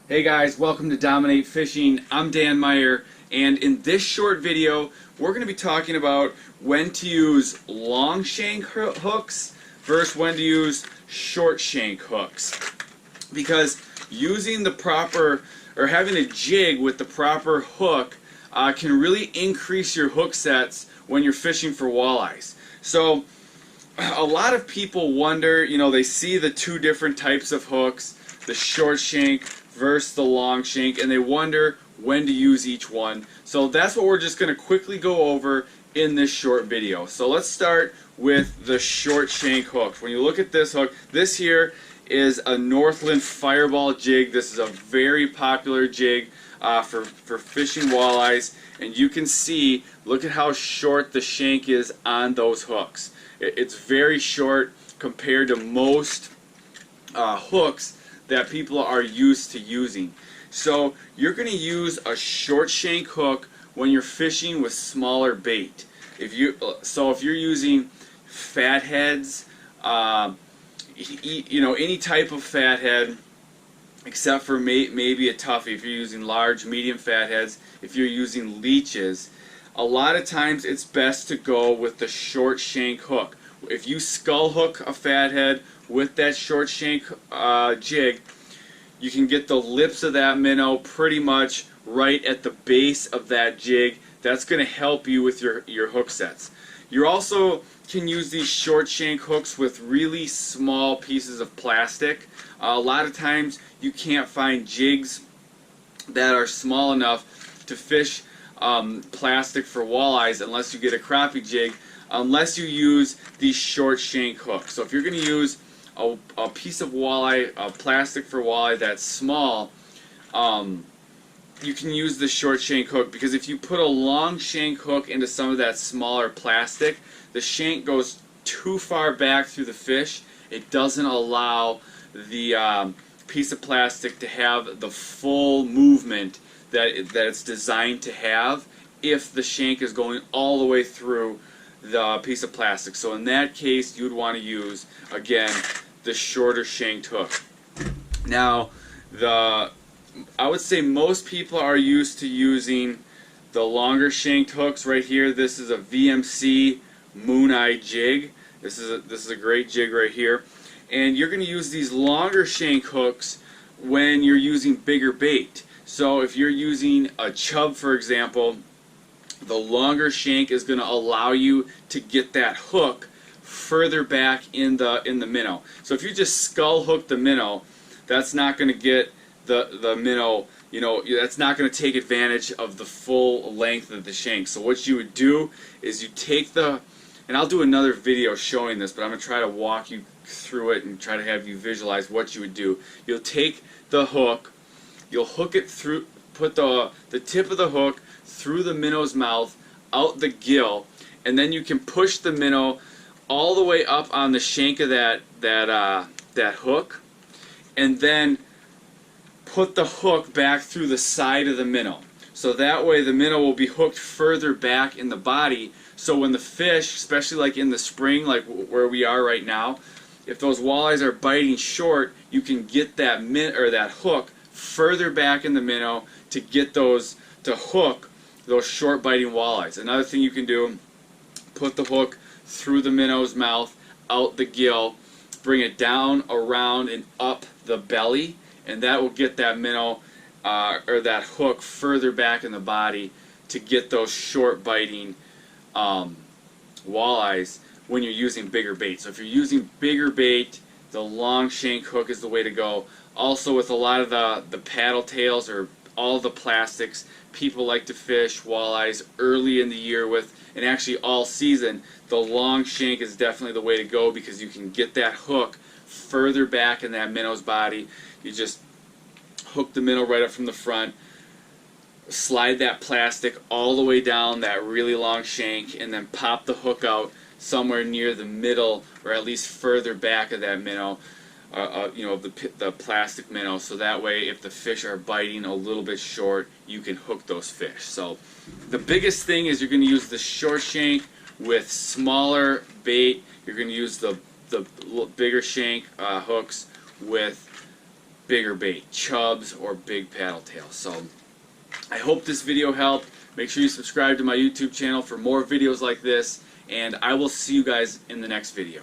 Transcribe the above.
Hey guys, welcome to Dominate Fishing. I'm Dan Meyer, and in this short video we're going to be talking about when to use long shank hooks versus when to use short shank hooks. Because using the proper, or having a jig with the proper hook can really increase your hook sets when you're fishing for walleyes. So a lot of people wonder, they see the two different types of hooks, the short shank versus the long shank, and they wonder when to use each one. So that's what we're just going to quickly go over in this short video. So let's start with the short shank hooks. When you look at this hook, this here is a Northland Fireball jig. This is a very popular jig for fishing walleyes, and you can see, look at how short the shank is on those hooks. It's very short compared to most hooks that people are used to using. So you're going to use a short shank hook when you're fishing with smaller bait. If you're using fatheads, any type of fathead, except for maybe a toughie. If you're using large, medium fatheads, if you're using leeches, a lot of times it's best to go with the short shank hook. If you skull hook a fathead with that short shank jig, you can get the lips of that minnow pretty much right at the base of that jig. That's going to help you with your hook sets. You also can use these short shank hooks with really small pieces of plastic. A lot of times you can't find jigs that are small enough to fish plastic for walleyes unless you get a crappie jig, unless you use these short shank hooks. So if you're going to use a piece of walleye, plastic for walleye that's small, you can use the short shank hook, because if you put a long shank hook into some of that smaller plastic, the shank goes too far back through the fish. It doesn't allow the piece of plastic to have the full movement that it's designed to have if the shank is going all the way through the piece of plastic. So in that case, you would want to use, again, the shorter shanked hook. Now, I would say most people are used to using the longer shanked hooks. Right here, this is a VMC Walleye jig. This is a great jig right here, and you're going to use these longer shank hooks when you're using bigger bait. So if you're using a chub, for example, the longer shank is going to allow you to get that hook further back in the minnow. So if you just skull hook the minnow, that's not going to get the minnow, that's not going to take advantage of the full length of the shank. So what you would do is you take and I'll do another video showing this, but I'm going to try to walk you through it and try to have you visualize what you would do. You'll take the hook, you'll hook it through, put the tip of the hook through the minnow's mouth, out the gill, and then you can push the minnow all the way up on the shank of that hook, and then put the hook back through the side of the minnow. So that way the minnow will be hooked further back in the body, so when the fish, especially like in the spring, like where we are right now, if those walleyes are biting short, you can get that hook further back in the minnow to get to hook those short biting walleyes. Another thing you can do, put the hook through the minnow's mouth, out the gill, bring it down, around, and up the belly, and that will get that minnow or that hook further back in the body to get those short biting walleyes when you're using bigger bait. So if you're using bigger bait, the long shank hook is the way to go. Also, with a lot of the paddle tails or all the plastics, people like to fish walleyes early in the year with, and actually all season, the long shank is definitely the way to go, because you can get that hook further back in that minnow's body. You just hook the minnow right up from the front, slide that plastic all the way down that really long shank, and then pop the hook out somewhere near the middle, or at least further back of that minnow, the plastic minnow, so that way if the fish are biting a little bit short, you can hook those fish. So the biggest thing is you're going to use the short shank with smaller bait. You're going to use the bigger shank hooks with bigger bait, chubs or big paddle tails. So I hope this video helped. Make sure you subscribe to my YouTube channel for more videos like this, and I will see you guys in the next video.